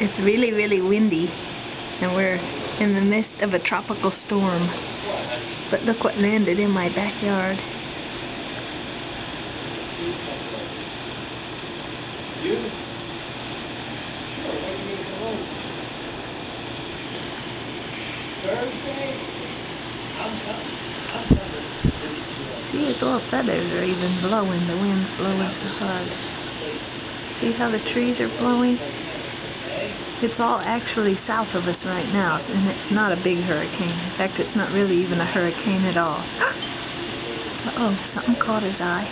It's really, really windy, and we're in the midst of a tropical storm. But look what landed in my backyard. See, his little feathers are even blowing. The wind's blowing so hard. See how the trees are blowing? It's all actually south of us right now, and it's not a big hurricane. In fact, it's not really even a hurricane at all. Uh-oh, something caught his eye.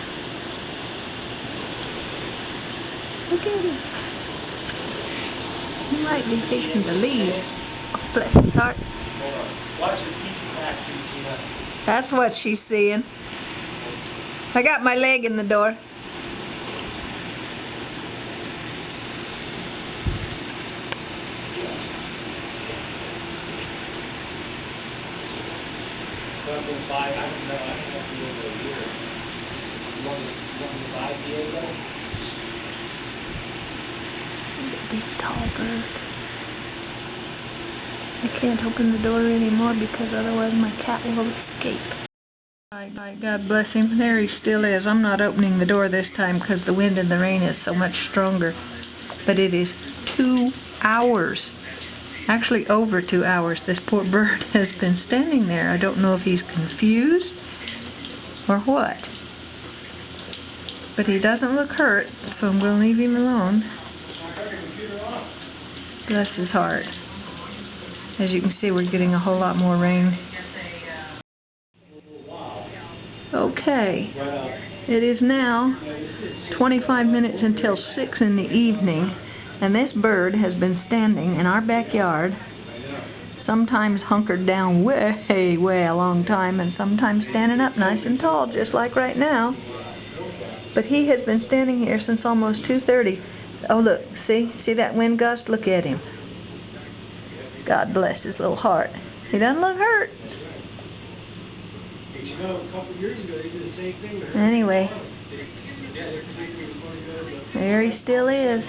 Look at him. He might be fixing to leave. Oh, bless his heart. That's what she's seeing. I got my leg in the door. Big tall bird. I can't open the door anymore because otherwise my cat will escape. God bless him. There he still is. I'm not opening the door this time because the wind and the rain is so much stronger. But it is 2 hours. Actually over 2 hours. This poor bird has been standing there. I don't know if he's confused or what. But he doesn't look hurt, so I'm going to leave him alone. Bless his heart. As you can see, we're getting a whole lot more rain. Okay, it is now 25 minutes until 6 in the evening, and this bird has been standing in our backyard, sometimes hunkered down way a long time, and sometimes standing up nice and tall, just like right now. But he has been standing here since almost 2:30. Oh look, see that wind gust? Look at him. God bless his little heart. He doesn't look hurt. Anyway, there he still is.